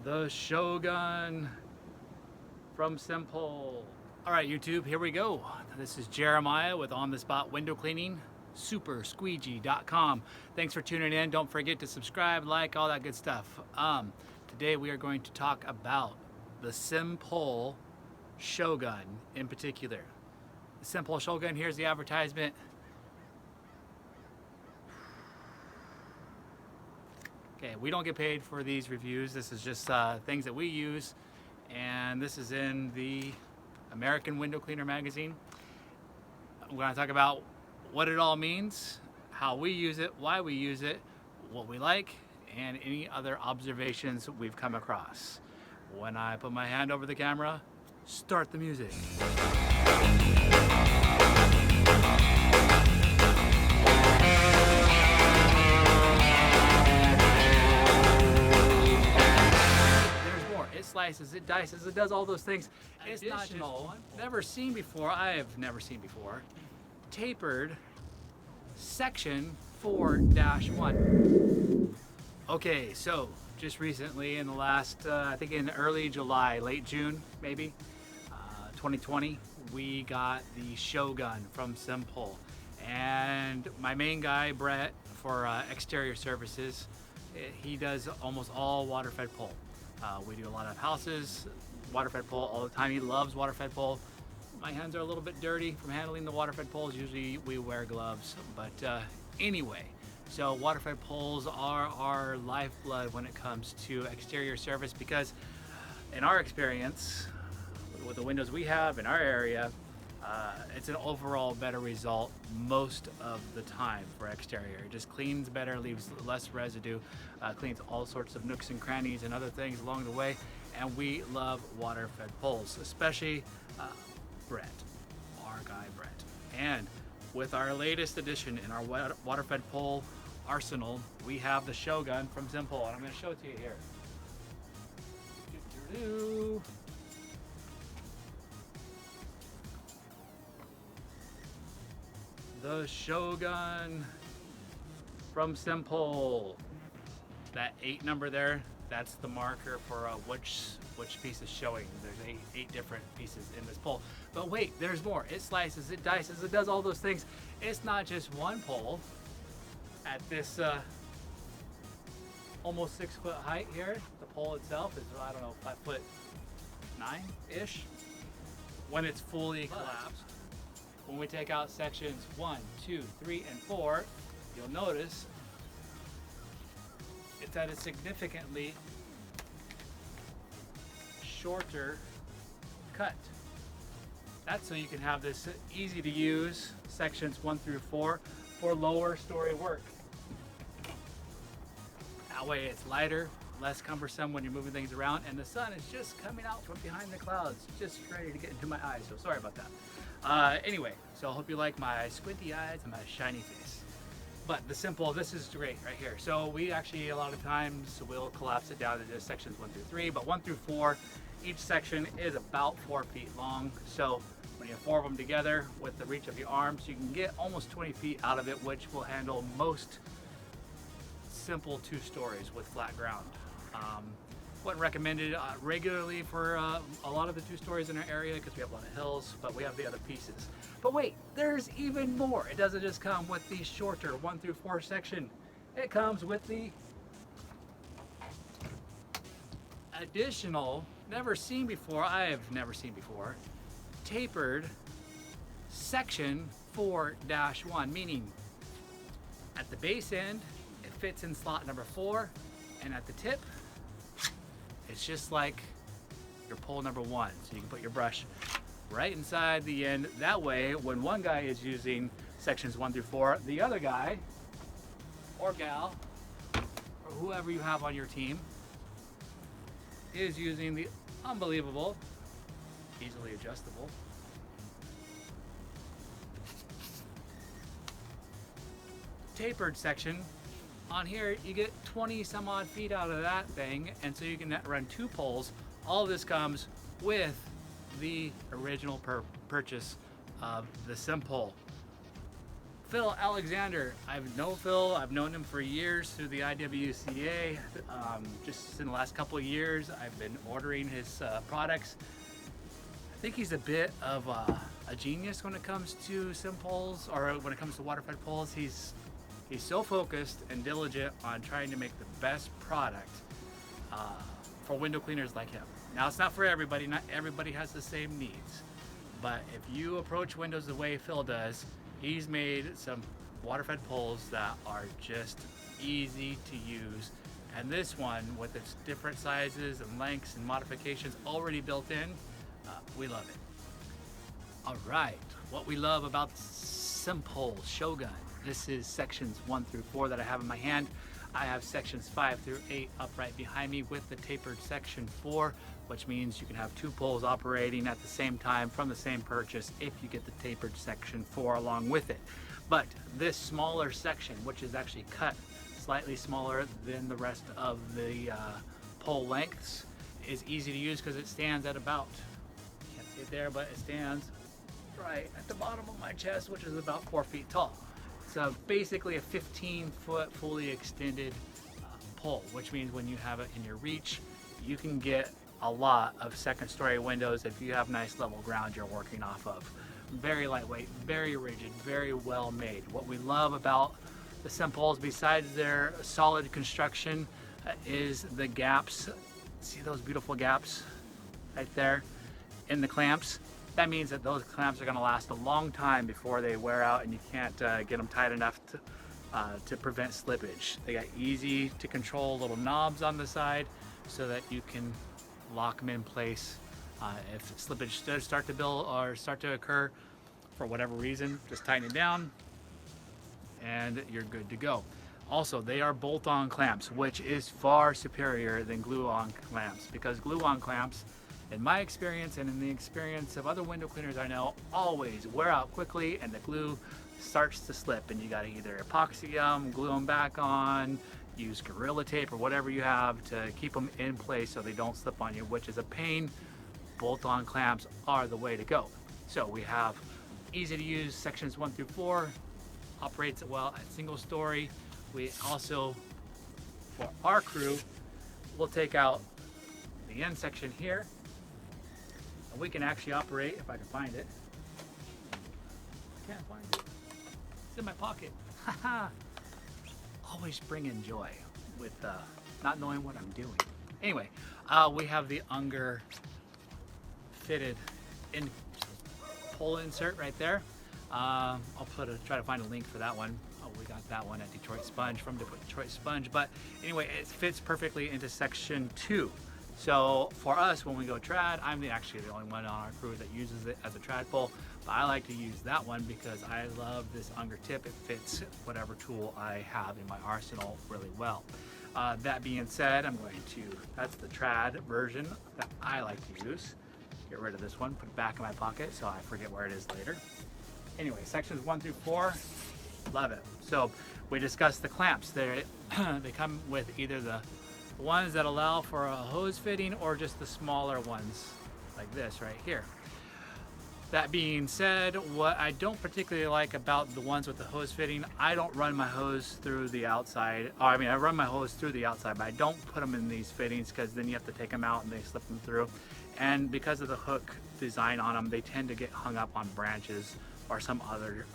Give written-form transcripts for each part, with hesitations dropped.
The Shogun from SimPole. Alright YouTube, here we go. This is Jeremiah with On The Spot Window Cleaning, supersqueegee.com. Thanks for tuning in. Don't forget to subscribe, like, all that good stuff. Today we are going to talk about the SimPole Shogun in particular. The SimPole Shogun, here's the advertisement. Okay, we don't get paid for these reviews. This is just things that we use, and this is in the American Window Cleaner magazine. We're going to talk about what it all means, how we use it, why we use it, what we like, and any other observations we've come across. When I put my hand over the camera, start the music. It slices, it dices, it does all those things. It's not just one. Never seen before. I have never seen before. Tapered section 4-1. Okay, so just recently in the last, I think in early July, late June maybe, 2020, we got the Shogun from SimPole. And my main guy, Brett, for exterior services, he does almost all water-fed pole. We do a lot of houses, water-fed pole all the time. He loves water-fed pole. My hands are a little bit dirty from handling the water-fed poles. Usually we wear gloves, but anyway, so water-fed poles are our lifeblood when it comes to exterior service, because in our experience, with the windows we have in our area, it's an overall better result most of the time for exterior. It just cleans better, leaves less residue, cleans all sorts of nooks and crannies and other things along the way. And we love water-fed poles, especially Brett, our guy Brett. And with our latest addition in our water-fed pole arsenal, we have the Shogun from SimPole, and I'm going to show it to you here. Doo-doo-doo. The Shogun from SimPole. That 8 number there, that's the marker for which piece is showing. There's eight different pieces in this pole. But wait, there's more. It slices, it dices, it does all those things. It's not just one pole at this almost 6-foot height here. The pole itself is, I don't know, 5'9"-ish when it's fully collapsed. When we take out sections 1, 2, 3, and 4, you'll notice it's at a significantly shorter cut. That's so you can have this easy to use sections 1 through 4 for lower story work. That way it's lighter, less cumbersome when you're moving things around, and the sun is just coming out from behind the clouds, just ready to get into my eyes, so sorry about that. Anyway, so I hope you like my squinty eyes and my shiny face. But the SimPole, this is great right here. So we actually, a lot of times, will collapse it down into sections 1 through 3, but 1 through 4, each section is about 4 feet long. So when you have 4 of them together with the reach of your arms, you can get almost 20 feet out of it, which will handle most simple 2 stories with flat ground. Wasn't recommended regularly for a lot of the 2 stories in our area because we have a lot of hills, but we have the other pieces. But wait, there's even more. It doesn't just come with the shorter 1 through 4 section. It comes with the additional, never seen before, I have never seen before, tapered section 4-1, meaning at the base end, it fits in slot number 4, and at the tip, it's just like your pole number 1. So you can put your brush right inside the end. That way, when one guy is using sections 1 through 4, the other guy or gal or whoever you have on your team is using the unbelievable, easily adjustable tapered section. On here, you get 20 some odd feet out of that thing, and so you can run 2 poles. All of this comes with the original purchase of the SimPole Phil Alexander. I've known Phil. I've known him for years through the IWCA. Just in the last couple of years, I've been ordering his products. I think he's a bit of a genius when it comes to SimPoles, or when it comes to Waterfed poles. He's so focused and diligent on trying to make the best product for window cleaners like him. Now, it's not for everybody. Not everybody has the same needs. But if you approach windows the way Phil does, he's made some Waterfed poles that are just easy to use. And this one, with its different sizes and lengths and modifications already built in, we love it. All right, what we love about SimPole Shogun. This is sections 1 through 4 that I have in my hand. I have sections 5 through 8 up right behind me with the tapered section 4, which means you can have 2 poles operating at the same time from the same purchase if you get the tapered section 4 along with it. But this smaller section, which is actually cut slightly smaller than the rest of the pole lengths, is easy to use because it stands at about, can't see it there, but it stands right at the bottom of my chest, which is about 4 feet tall. So basically a 15-foot fully extended pole, which means when you have it in your reach, you can get a lot of second-story windows if you have nice level ground you're working off of. Very lightweight, very rigid, very well made. What we love about the SimPoles, besides their solid construction, is the gaps. See those beautiful gaps right there in the clamps? That means that those clamps are going to last a long time before they wear out, and you can't get them tight enough to prevent slippage. They got easy to control little knobs on the side so that you can lock them in place. If slippage does start to build or start to occur for whatever reason, just tighten it down and you're good to go. Also, they are bolt-on clamps, which is far superior than glue-on clamps, because glue-on clamps, in my experience and in the experience of other window cleaners I know, always wear out quickly and the glue starts to slip, and you got to either epoxy them, glue them back on, use Gorilla Tape or whatever you have to keep them in place so they don't slip on you, which is a pain. Bolt-on clamps are the way to go. So we have easy to use sections 1 through 4, operates well at single story. We also, for our crew, we'll take out the end section here, and we can actually operate, if I can find it. I can't find it. It's in my pocket. Haha. Always bringing joy with not knowing what I'm doing. Anyway, we have the Unger fitted in pole insert right there. I'll try to find a link for that one. Oh, we got that one at Detroit Sponge, from Detroit Sponge. But anyway, it fits perfectly into section 2. So for us, when we go trad, I'm actually the only one on our crew that uses it as a trad pole. But I like to use that one because I love this Unger tip. It fits whatever tool I have in my arsenal really well. That being said, that's the trad version that I like to use. Get rid of this one, put it back in my pocket so I forget where it is later. Anyway, sections 1 through 4, love it. So we discussed the clamps. They come with either the ones that allow for a hose fitting or just the smaller ones like this right here. That being said, what I don't particularly like about the ones with the hose fitting, I don't run my hose through the outside. I run my hose through the outside, but I don't put them in these fittings because then you have to take them out and they slip them through. And because of the hook design on them, they tend to get hung up on branches or some other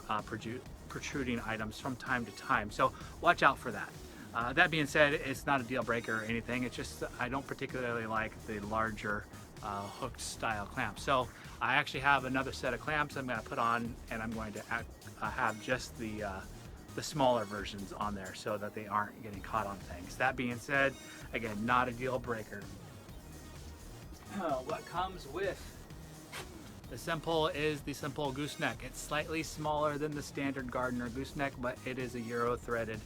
protruding items from time to time. So watch out for that. That being said, it's not a deal breaker or anything. It's just I don't particularly like the larger hooked style clamps. So I actually have another set of clamps I'm going to put on, and I'm going to have just the smaller versions on there so that they aren't getting caught on things. That being said, again, not a deal breaker. What comes with the SimPole is the SimPole gooseneck. It's slightly smaller than the standard Gardner gooseneck, but it is a Euro threaded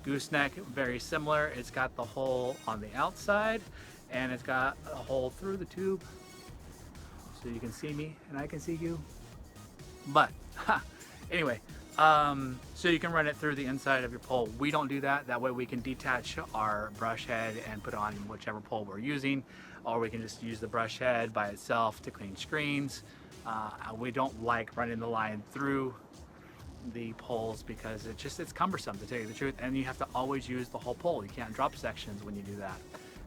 gooseneck, very similar. It's got the hole on the outside and it's got a hole through the tube so you can see me and I can see you. But anyway, so you can run it through the inside of your pole. We don't do that. That way we can detach our brush head and put it on whichever pole we're using, or we can just use the brush head by itself to clean screens. We don't like running the line through the poles because it's cumbersome, to tell you the truth, and you have to always use the whole pole. You can't drop sections when you do that,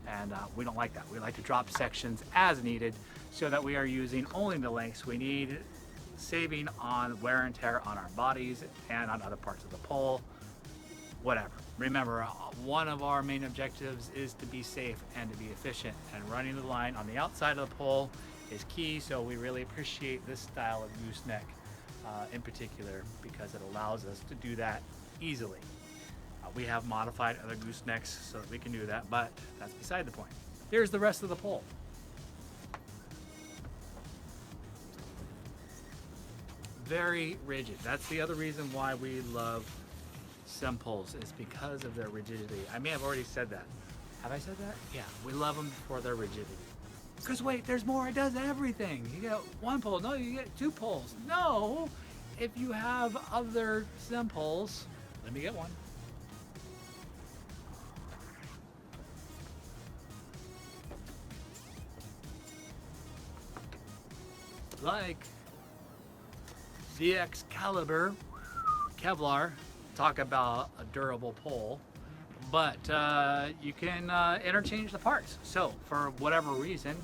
and we don't like that. We like to drop sections as needed so that we are using only the lengths we need, saving on wear and tear on our bodies and on other parts of the pole, whatever. Remember, one of our main objectives is to be safe and to be efficient, and running the line on the outside of the pole is key. So we really appreciate this style of gooseneck in particular because it allows us to do that easily. We have modified other goosenecks so that we can do that, but that's beside the point. Here's the rest of the pole. Very rigid. That's the other reason why we love SimPoles, is because of their rigidity. I may have already said that. Have I said that? Yeah, we love them for their rigidity. Because wait, there's more. It does everything. You get one pole. No, you get two poles. No, if you have other SimPoles, let me get one. Like the Excalibur Kevlar, talk about a durable pole, but you can interchange the parts. So for whatever reason,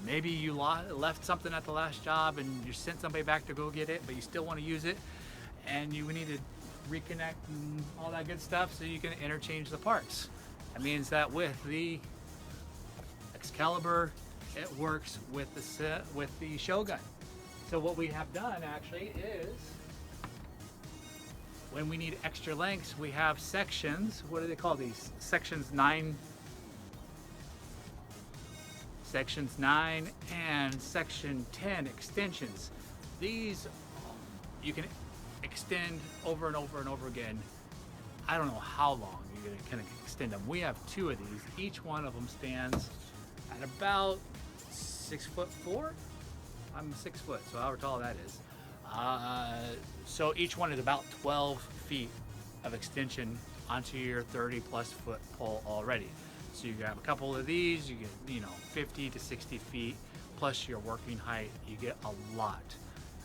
maybe you left something at the last job and you sent somebody back to go get it, but you still want to use it, and you need to reconnect and all that good stuff, so you can interchange the parts. That means that with the Excalibur, it works with the Shogun. So what we have done actually is, when we need extra lengths, we have sections. What do they call these? Sections 9 and section 10 extensions. These you can extend over and over and over again. I don't know how long you're going to extend them. We have two of these. Each one of them stands at about 6'4". I'm 6 foot, so however tall that is. So each one is about 12 feet of extension onto your 30+ foot pole already. So you grab a couple of these, you get 50 to 60 feet plus your working height. You get a lot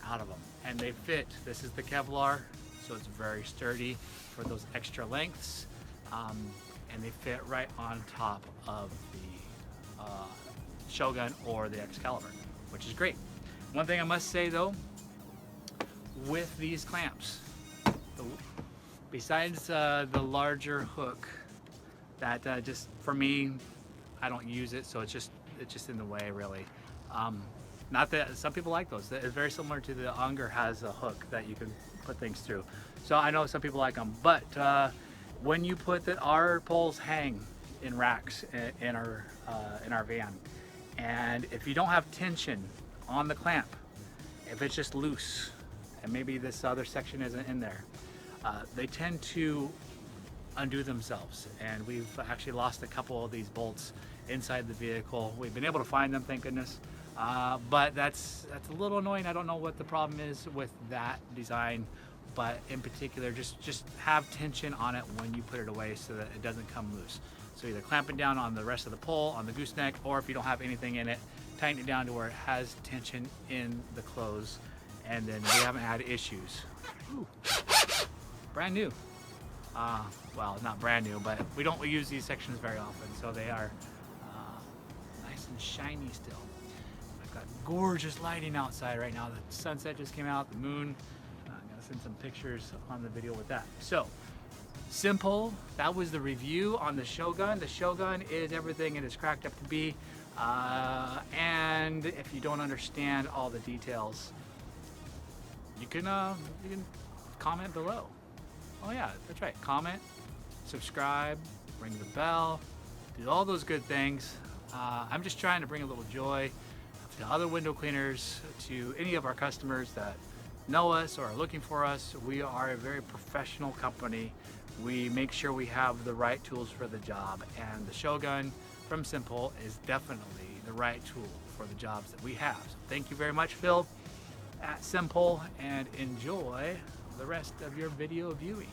out of them, and they fit. This is the Kevlar, so it's very sturdy for those extra lengths, and they fit right on top of the Shogun or the Excalibur, which is great. One thing I must say though, with these clamps, besides the larger hook, that just for me, I don't use it, so it's just in the way really. Not that some people like those. It's very similar to the Unger has a hook that you can put things through. So I know some people like them, but when you put our poles hang in racks in our van, and if you don't have tension on the clamp, if it's just loose, and maybe this other section isn't in there, they tend to undo themselves, and we've actually lost a couple of these bolts inside the vehicle. We've been able to find them, thank goodness, but that's a little annoying. I don't know what the problem is with that design, but in particular, just have tension on it when you put it away so that it doesn't come loose. So either clamp it down on the rest of the pole, on the gooseneck, or if you don't have anything in it, tighten it down to where it has tension in the close, and then we haven't had issues. Ooh, brand new. Well, not brand new, but we don't use these sections very often, so they are nice and shiny still. I've got gorgeous lighting outside right now. The sunset just came out, the moon. I'm gonna send some pictures on the video with that. So, SimPole, that was the review on the Shogun. The Shogun is everything it is cracked up to be. And if you don't understand all the details, you can comment below. Oh yeah, that's right. Comment, subscribe, ring the bell, do all those good things. I'm just trying to bring a little joy to other window cleaners, to any of our customers that know us or are looking for us. We are a very professional company. We make sure we have the right tools for the job, and the Shogun from SimPole is definitely the right tool for the jobs that we have. So thank you very much, Phil, at SimPole, and enjoy the rest of your video viewing.